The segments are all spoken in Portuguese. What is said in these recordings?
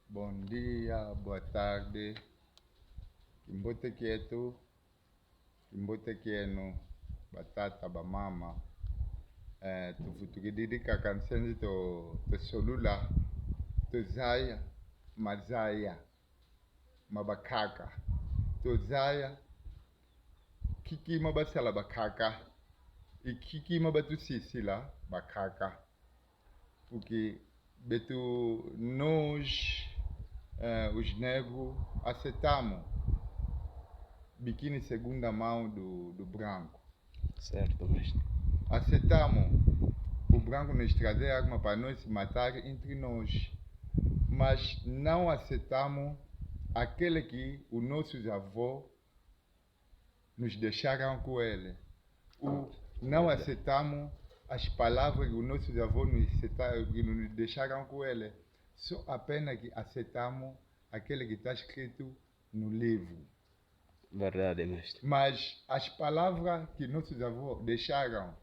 Bom dia, boa tarde. Kimbote kietu, kimbote kienu, batata, bamama. Tukididika kansenzi to solula, to zaya, mazaya, mabakaka. To zaya, kiki mabasala bakaka, ikiki mabatu sisila bakaka. Porque betu nós, os negros, aceitamos biquíni segunda mão do branco. Certo, mestre. Aceitamos o branco nos trazer arma para nós se matar entre nós. Mas não aceitamos aquele que os nossos avós nos deixaram com ele. Não aceitamos as palavras que os nossos avós nos deixaram com ele. Só apenas que aceitamos aquele que está escrito no livro. Verdade, mestre. Mas as palavras que nossos avós deixaram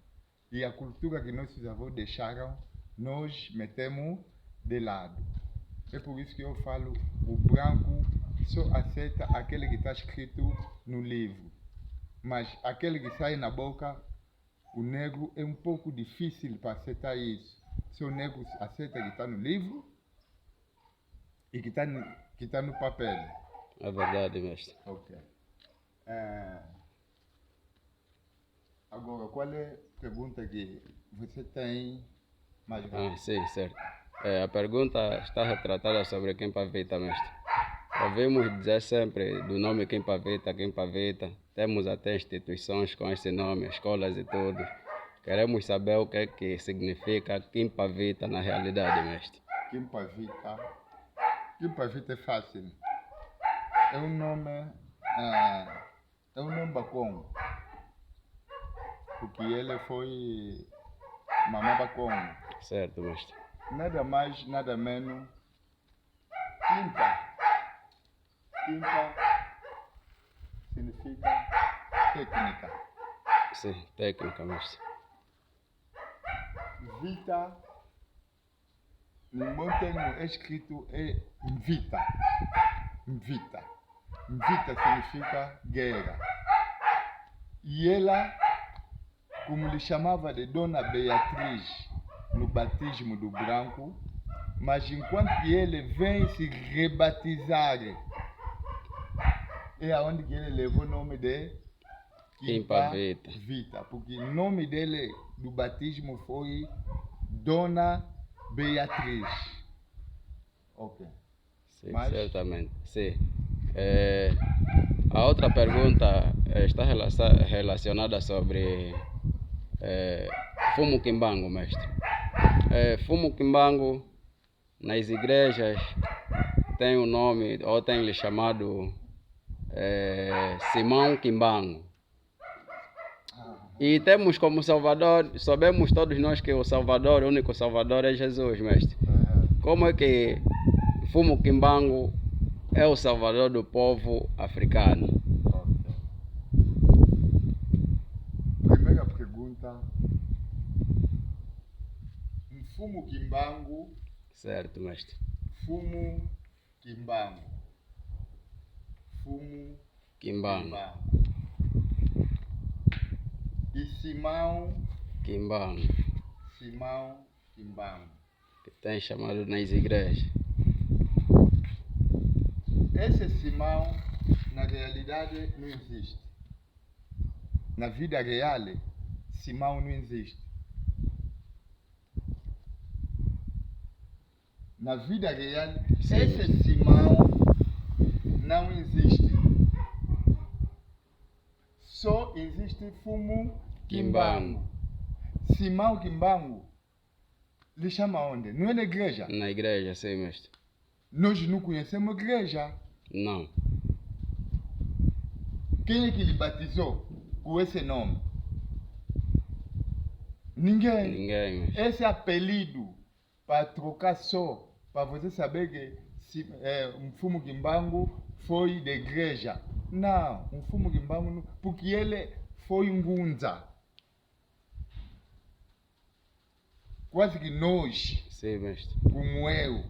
e a cultura que nossos avós deixaram, nós metemos de lado. É por isso que eu falo, o branco só aceita aquele que está escrito no livro. Mas aquele que sai na boca, o negro é um pouco difícil para aceitar isso. Se o negro aceita que está no livro e que está no papel. É verdade, mestre. Ok. Agora, qual é a pergunta que você tem mais grande? Sim, certo. A pergunta está retratada sobre Quem-Paveta, mestre. Ouvimos dizer sempre do nome Quem-Paveta. Temos até instituições com esse nome, escolas e tudo. Queremos saber o que é que significa Quem-Paveta na realidade, mestre. Quem-Paveta é fácil. É um nome bacon. Porque ele foi mamá bacon. Certo, mestre. Nada mais, nada menos. Quimpa significa técnica. Sim, técnica, mestre. Vita, no bom termo é escrito é Mvita. Mvita significa guerra. E ela, como lhe chamava de Dona Beatriz no batismo do branco, mas enquanto que ele vem se rebatizar, é aonde que ele levou o nome de Quem-Paveta. Porque o nome dele do batismo foi Dona Beatriz. Ok. Sim, Mas... certamente. Sim. A outra pergunta está relacionada sobre fumo quimbango, mestre. Fumo quimbango nas igrejas tem um nome, ou tem lhe chamado Simão Quimbango. E temos como Salvador, sabemos todos nós que o Salvador, o único Salvador é Jesus, mestre. Como é que fumo quimbango é o Salvador do povo africano? Primeira pergunta. Fumo quimbango. Certo, mestre. Fumo quimbango. E Simão Quimbango. Que tem chamado nas igrejas. Esse Simão, na realidade, não existe. Na vida real, Simão não existe. Na vida real, sim, esse Simão não existe. Só existe fumo quimbango. Simão Quimbango, lhe chama onde? Não é na igreja? Na igreja, sim, mestre. Nós não conhecemos a igreja. Não. Quem é que lhe batizou com esse nome? Ninguém, mestre. Esse apelido, para trocar só, para você saber que um fumo quimbango foi da igreja. Não, um fumo quimbango não, porque ele foi um gunza. Quase que nós, sim, mestre, como eu.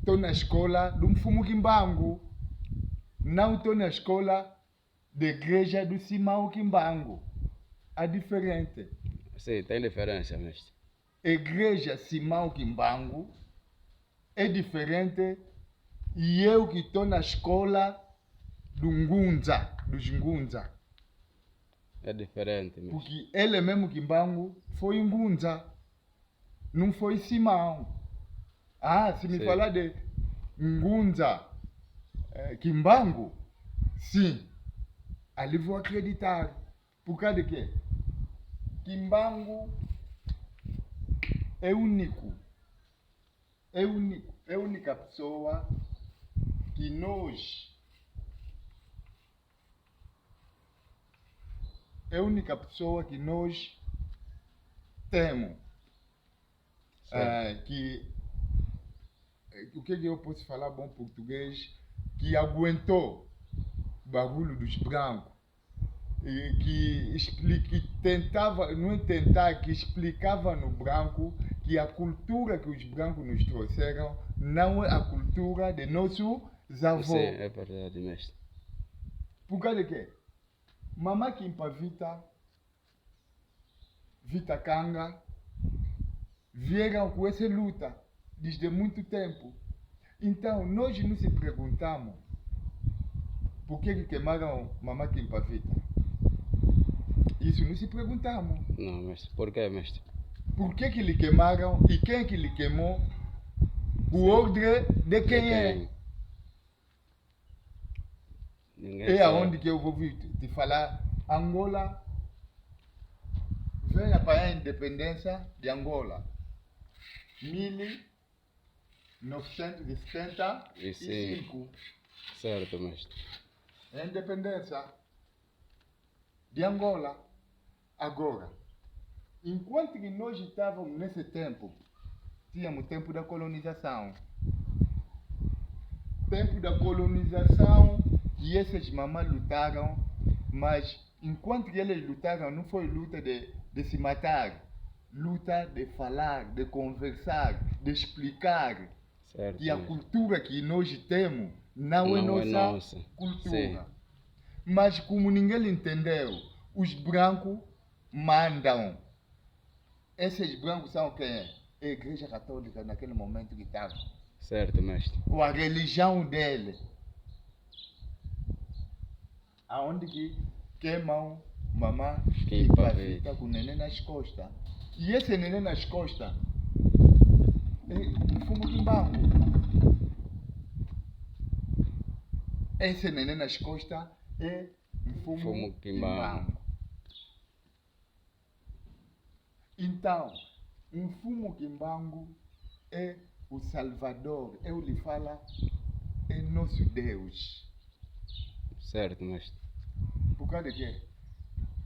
estou na escola do Mfumu Kimbangu. Não estou na escola da igreja do Simão Kimbangu. É diferente. Sim, tem diferença, mestre. Igreja Simão Kimbangu é diferente e eu que estou na escola dos Ngunza. É diferente, mestre. Porque ele mesmo Kimbangu foi Ngunza, não foi Simão. Se me Sim. falar de Ngunza, Kimbangu, sim, ali vou acreditar. Por causa de quê? Kimbangu é único. É a única pessoa que nós... É a única pessoa que nós temos. O que eu posso falar bom português? Que aguentou o bagulho dos brancos. Que tentava, não tentar, que explicava no branco que a cultura que os brancos nos trouxeram não é a cultura de nossos avós. Sim, é verdade, mestre. Por causa de quê? Mamá Kimpa Vita Kanga, vieram com essa luta desde muito tempo. Então, nós nos perguntamos por que queimaram Mamá Kimpa Vita. Isso não se perguntamos. Não, mestre. Por quê, mestre? Por que lhe queimaram e quem que lhe queimou? O ordem de quem é? Ninguém É sabe. aonde que eu vou te falar. Angola vem para a independência de Angola. 1975. Certo, mestre. É a independência de Angola. Agora, enquanto que nós estávamos nesse tempo, tínhamos tempo da colonização. Tempo da colonização e essas mamães lutaram, mas enquanto que eles lutaram, não foi luta de se matar, luta de falar, de conversar, de explicar. Certo, que a mestre. cultura que nós temos não é nossa cultura. Sim. Mas como ninguém entendeu, os brancos mandam. Esses brancos são quem? A Igreja Católica naquele momento que estava. Certo, mestre. Com a religião dele. Aonde que queimam mamã Kimpa Vita com o neném nas costas. E esse neném nas costas é Mfumu Kimbangu. Esse neném nas costas é Mfumu Kimbangu. Então, Mfumu Kimbangu é o Salvador. Eu lhe falo, é nosso Deus. Certo, mestre. Por causa de quê?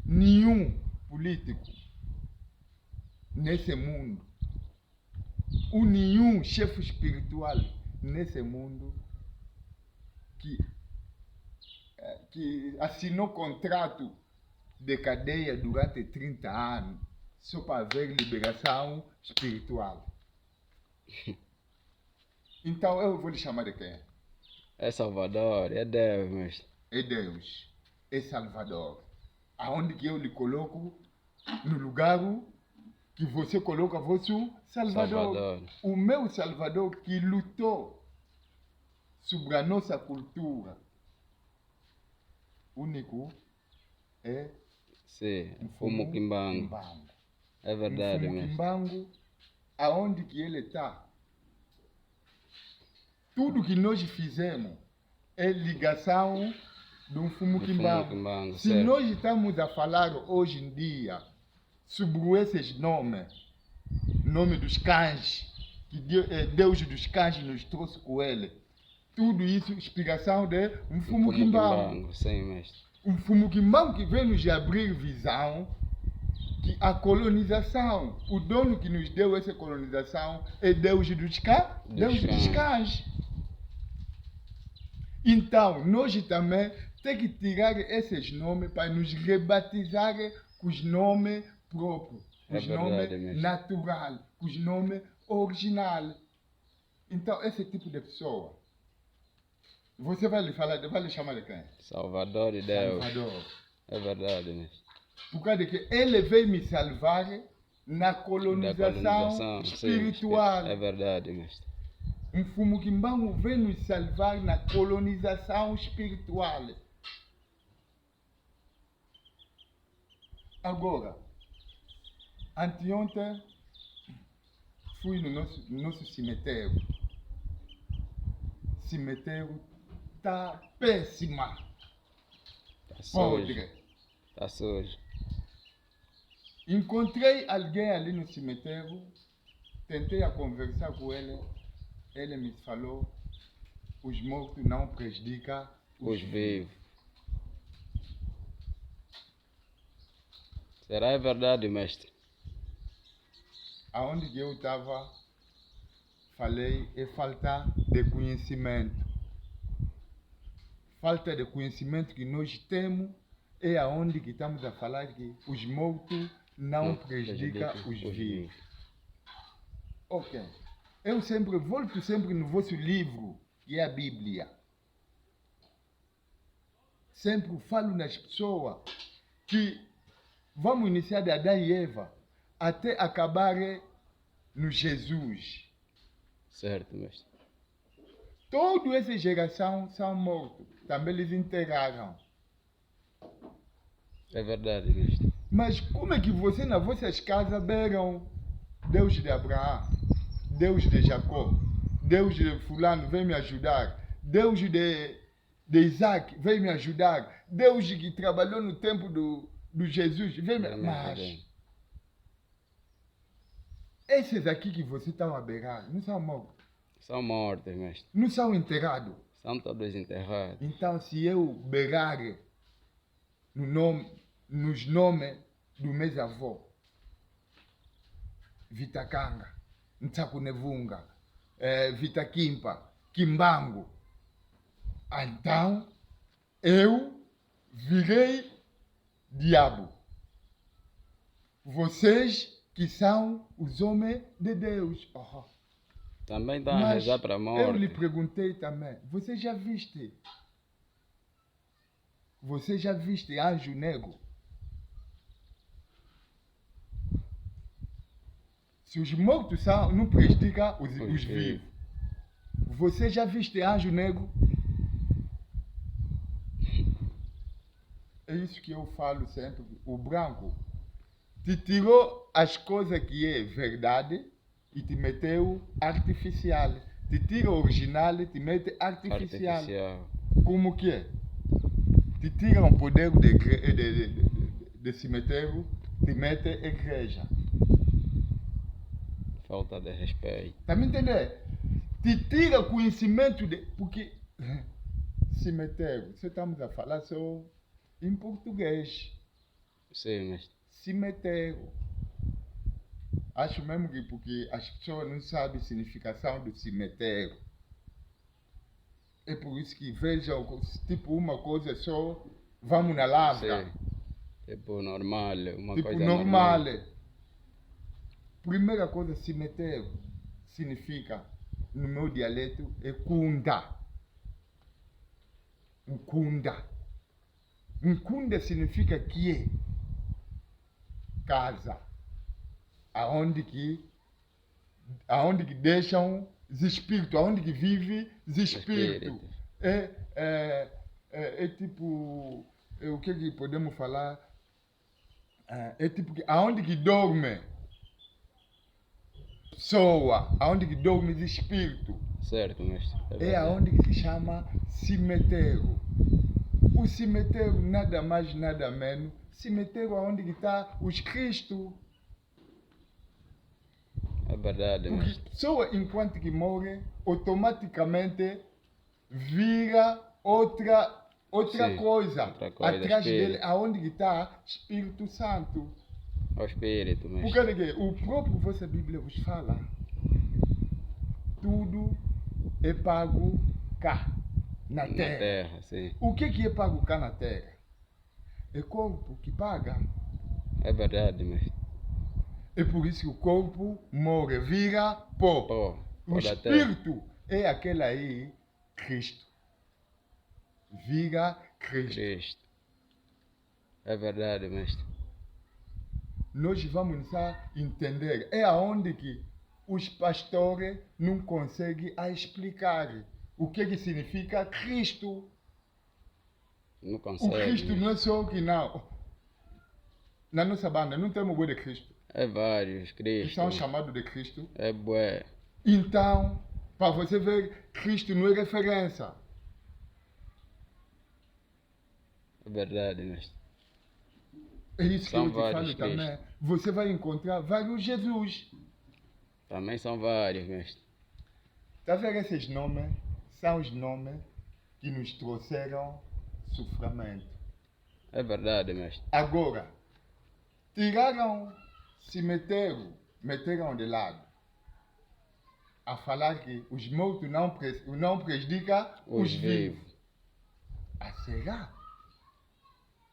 Nenhum político nesse mundo, ou nenhum chefe espiritual nesse mundo que assinou contrato de cadeia durante 30 anos só para haver liberação espiritual. Então eu vou lhe chamar de quem? É Salvador, é Deus, mestre. É Deus, é Salvador. Aonde que eu lhe coloco? No lugar que você coloca vosso Salvador. O meu Salvador que lutou sobre a nossa cultura. Único é Mfumu Kimbangu. É verdade, Mfumu mestre. Kimbangu, aonde que ele está? Tudo que nós fizemos é ligação do Mfumu Kimbangu. Se certo. nós estamos a falar hoje em dia sobre esses nomes, nome dos cães, que Deus dos cães nos trouxe com ele, tudo isso explicação de Mfumu Kimbangu. Sim, mestre. O Mfumu Kimbangu que vem nos abrir visão que a colonização, o dono que nos deu essa colonização é Deus dos cães. Então, nós também temos que tirar esses nomes para nos rebatizar com os nomes próprios, com os nomes naturais, com os nomes originais. Então, esse tipo de pessoa, você vai lhe chamar de quem? Salvador de Deus. Salvador. É verdade, mestre. Por causa de que ele veio me salvar na Da colonização espiritual. Sim, é verdade, mestre. Um fumo quimbango veio nos salvar na colonização espiritual. Agora, anteontem fui no nosso cemitério. Cemitério está péssima. Tá sujo. Podre. Tá sujo. Encontrei alguém ali no cemitério, tentei a conversar com ele, ele me falou, os mortos não prejudicam Os vivos. Será é verdade, mestre? Aonde que eu estava, falei, é falta de conhecimento. Falta de conhecimento que nós temos é aonde que estamos a falar que os mortos não prejudicam os vivos. Ok. Eu sempre volto no vosso livro, que é a Bíblia. Sempre falo nas pessoas que vamos iniciar de Adão e Eva até acabar no Jesus. Certo, mestre. Toda essa geração são mortos. Também eles enterraram. É verdade, mestre. Mas como é que você nas vossas casas beram Deus de Abraão, Deus de Jacó, Deus de fulano vem me ajudar, Deus de Isaac vem me ajudar, Deus que trabalhou no tempo do Jesus vem me ajudar. Mas esses aqui que você está a berar não são mortos. São mortos, mestre. Não são enterrados. São todos enterrados. Então, se eu berar nos nomes do meus avós, Vitakanga, Ntsakunevunga, Vitakimpa, Kimbango, então eu virei diabo. Vocês que são os homens de Deus. Oh. Também estão a rezar para a morte. Eu lhe perguntei também, você já viste anjo negro? Se os mortos não prejudicam os vivos. Você já viste anjo negro? É isso que eu falo sempre. O branco te tirou as coisas que é verdade e te meteu artificial. Te tira o original e te mete artificial. Como que é? Te tira o poder de cemitério, te mete igreja. Falta de respeito. Tá me entendendo? Te tira conhecimento de... Porque cemitério, você estamos a falar só em português. Sim, mestre. Cemitério. Acho mesmo que porque as pessoas não sabem a significação do cemitério. É por isso que vejam, tipo, uma coisa só, vamos na lavra. Sim. Tipo normal, uma tipo coisa normal. normal. Primeira coisa, cemitério significa, no meu dialeto, é kunda. Um kunda. Um kunda significa que é casa. Aonde que deixam os espíritos, aonde que vive os espíritos. É tipo, o que podemos falar? É tipo, aonde que dorme pessoa, aonde que dorme os espíritos. Certo, mestre. É aonde que se chama cemitério. O cemitério nada mais, nada menos. Cemitério aonde que está os Cristos. É verdade, Porque mestre. pessoa, enquanto que morre, automaticamente vira outra Sim, coisa. outra coisa, Atrás espírito. dele, aonde que está Espírito Santo. O espírito, mestre. Porque o próprio vossa Bíblia vos fala. Tudo é pago cá, na terra. Na terra, sim. O que é pago cá na terra? É corpo que paga. É verdade, mestre. É por isso que o corpo morre, vira pó. Pô, O Pode até. espírito é aquele aí, Cristo. Vira Cristo. Cristo. É verdade, mestre. Nós vamos entender. É aonde que os pastores não conseguem explicar o que significa Cristo. Não O consegue. Cristo não é só o que não. Na nossa banda não temos o de Cristo. É vários, Eles Cristo. são chamados de Cristo. É bué. Então, para você ver, Cristo não é referência. É verdade, mestre. É isso que São eu te falo vários também. Você vai encontrar vários Jesus. Também são vários, mestre. Tá vendo esses nomes? São os nomes que nos trouxeram sofrimento. É verdade, mestre. Agora, tiraram, meteram de lado. A falar que os mortos não prejudicam os vivos. A será?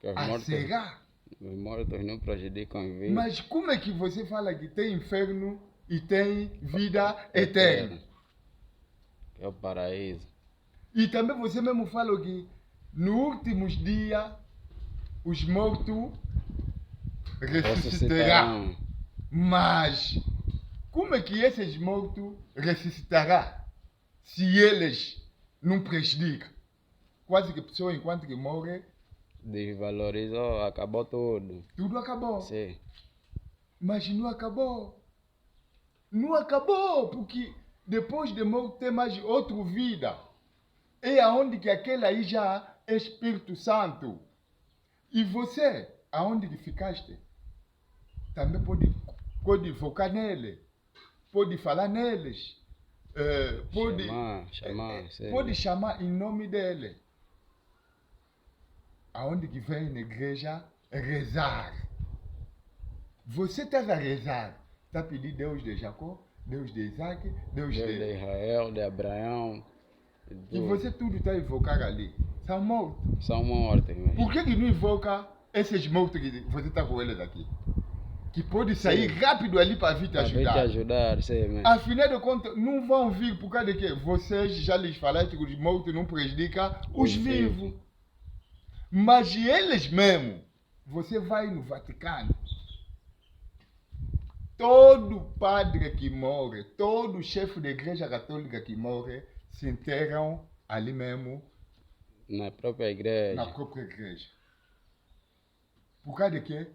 Que os A mortos, será? os mortos não prejudicam os vivos. Mas como é que você fala que tem inferno e tem vida eterna? Que é o paraíso. E também você mesmo fala que nos últimos dias os mortos ressuscitarão. Ressuscitarão. Mas como é que esses mortos ressuscitarão se eles não prejudicam? Quase que a pessoa, enquanto que morre, Desvalorizou, acabou tudo. tudo acabou. Sim. Mas não acabou. Não acabou, porque depois de morte tem mais outra vida. É aonde que aquele aí já é Espírito Santo. E você, aonde que ficaste, também pode focar nele. Pode falar neles. Pode chamar em nome dele. Aonde que vem na igreja rezar. Você está a rezar. Está a pedir Deus de Jacó, Deus de Isaac, Deus Deus de de... Israel, de Abraão. E você tudo está a invocar ali. São mortos. São mortos, mestre. Por que não invoca esses mortos que você está com eles aqui? Que pode sair rápido ali para vir te Para vir te ajudar. ajudar, sim, mestre. Afinal de contas, não vão vir por causa de que vocês já lhes falaram que os mortos não prejudicam os vivos. Mas eles mesmo, você vai no Vaticano, todo padre que morre, todo chefe da igreja católica que morre, se enterram ali mesmo, Na própria igreja. na própria igreja. Por causa de quê?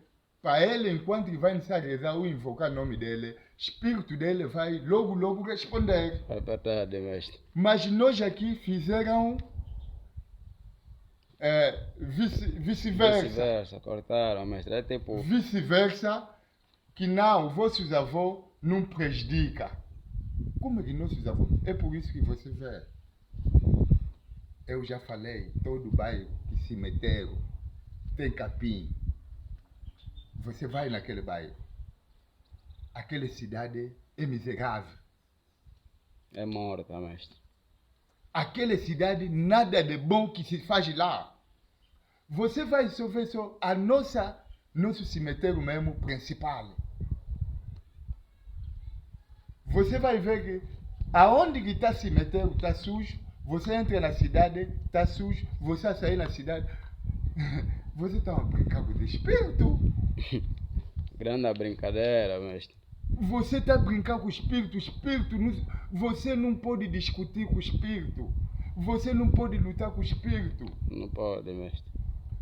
Para ele, enquanto ele vai iniciar a rezar ou invocar o nome dele, o espírito dele vai logo responder. É verdade, mestre. Mas nós aqui fizeram vice-versa. Vice-versa, cortaram, mestre. É tipo, Vice-versa, que não, vossos avós não prejudicam. Como é que nossos avós? É por isso que você vê. Eu já falei, todo bairro que se meteram tem capim. Você vai naquele bairro. Aquela cidade é miserável. é morta, mestre. Aquela cidade, nada de bom que se faz lá. Você vai só ver só nosso cemitério mesmo principal. Você vai ver que aonde que está o cemitério está sujo, você entra na cidade, está sujo, você sai na cidade. Você está brincando com o espírito. Grande a brincadeira, mestre. Você está brincando com o espírito. Você não pode discutir com o espírito. Você não pode lutar com o espírito. Não pode, mestre.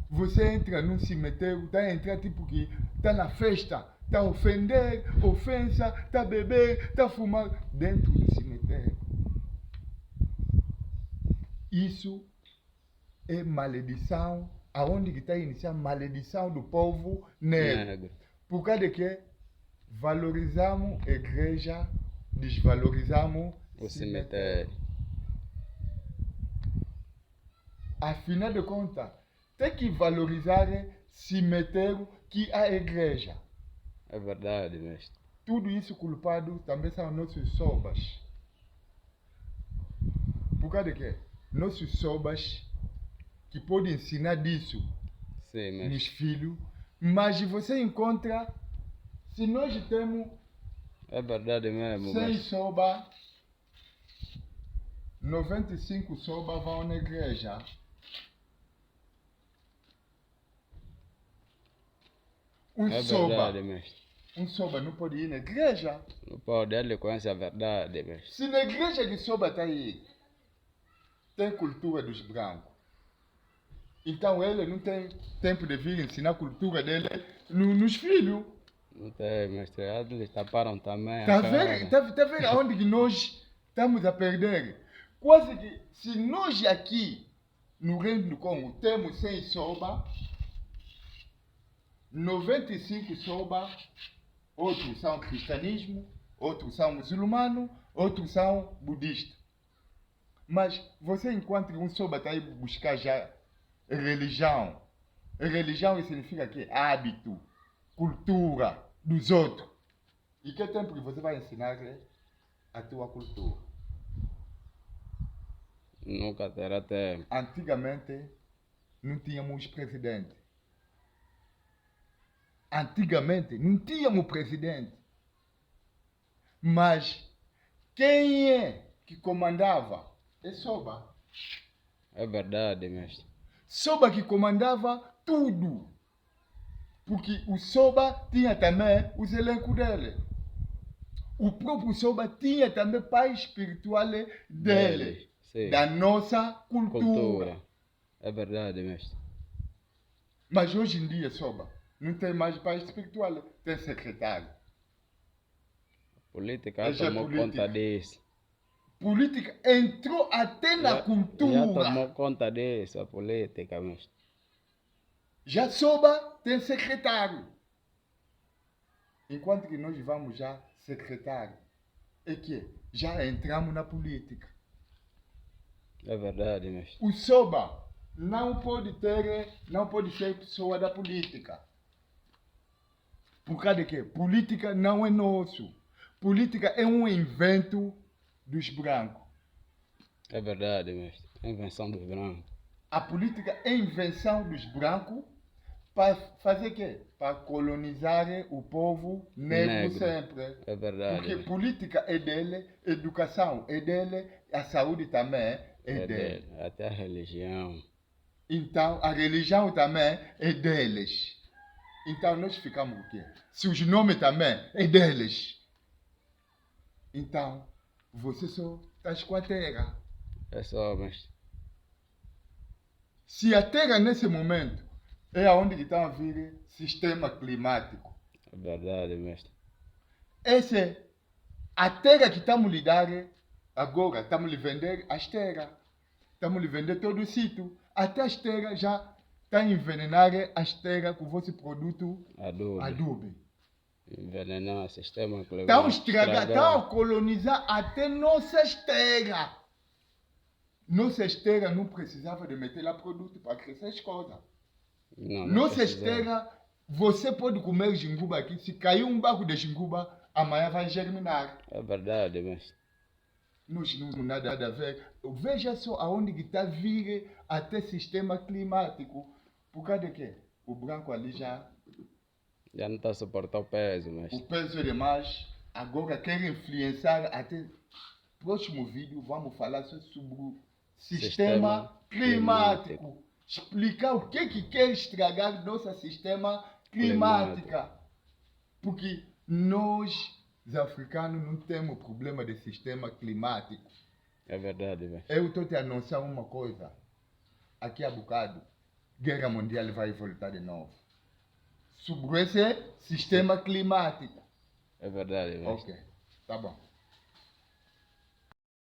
Você entra num cemitério, está a entrar tipo que está na festa, está a ofender, ofensa, está a beber, está a fumar dentro do cemitério. Isso é maledição. Aonde que está a iniciar maledição do povo negro? Por causa de que valorizamos a igreja, desvalorizamos o cemitério. Afinal de contas, tem que valorizar o cemitério que a igreja. É verdade, mestre. Tudo isso culpado também são nossos sobas. Por causa de quê? Nossos sobas que podem ensinar disso Sim, nos filhos, mas você encontra, se nós temos é verdade mesmo, 100 mestre. soba, 95 soba vão na igreja. É verdade, mestre. Um soba não pode ir na igreja. Não pode, ele conhece a verdade, mestre. Se na igreja que soba está aí, tem cultura dos brancos. Então ele não tem tempo de vir ensinar a cultura dele nos filhos. Não tem, mestre. Eles taparam também. Está a a cara. ver? Tá vendo aonde que nós estamos a perder? Quase que se nós aqui no Reino do Congo temos 100 soba, 95 soba, outros são cristianismo, outros são muçulmano, outros são budistas. Mas você encontra um soba está aí buscar já religião. Religião significa que hábito, cultura dos outros. E que tempo que você vai ensinar a tua cultura? Nunca terá tempo. Antigamente não tínhamos presidente. Antigamente não tínhamos presidente. Mas quem é que comandava? É Soba. É verdade, mestre. Soba que comandava tudo. Porque o Soba tinha também os elencos dele. O próprio Soba tinha também pai espiritual dele. Sim. Da nossa cultura. É verdade, mestre. Mas hoje em dia, Soba, não tem mais pai espiritual, tem secretário. A política É já tomou política. conta disso. Política entrou até na Já cultura. tomou conta disso, a política, mestre. Já Soba tem secretário. Enquanto que nós vamos já secretário. É que já entramos na política. É verdade, mestre. O Soba não pode ser pessoa da política. Por causa de quê? Política não é nosso. Política é um invento dos brancos. É verdade, mestre. É invenção dos brancos. A política é invenção dos brancos para fazer o quê? Para colonizar o povo negro sempre. É verdade. Porque política é dele, educação é dele, a saúde também é dele. Até a religião. Então, a religião também é deles. Então, nós ficamos o quê? Se os nomes também é deles. Então, você só está com a terra. É só, mestre. Se a terra, nesse momento, é onde está a vir sistema climático. É verdade, mestre. A terra que estamos lhe dar agora, estamos lhe vender as terras. Estamos lhe vender todo o sítio. Até as terras já estão a envenenar as terras com o vosso produto adubo. Envenenar o sistema climático. Estão a estragar, estão a colonizar até nossas terras. Nossas terras não precisavam de meter lá produto para crescer as coisas. Não Nossas precisava. terras, você pode comer jinguba aqui. Se cair um barco de jinguba, amanhã vai germinar. É verdade, mestre. Nós não temos nada a ver. Veja só aonde está a vir até sistema climático. Por causa de quê? O branco ali já, Já não está a suportar o peso, o mestre. peso é demais. Agora quer influenciar até. Próximo vídeo vamos falar só sobre o sistema climático. Explicar o que quer estragar nosso sistema climático. Porque nós, os africanos, não temos problema de sistema climático. É verdade, mestre. Eu estou te anunciando uma coisa. Aqui a bocado, Guerra Mundial vai voltar de novo. Sobre esse sistema climático. É verdade, mestre. Ok, tá bom.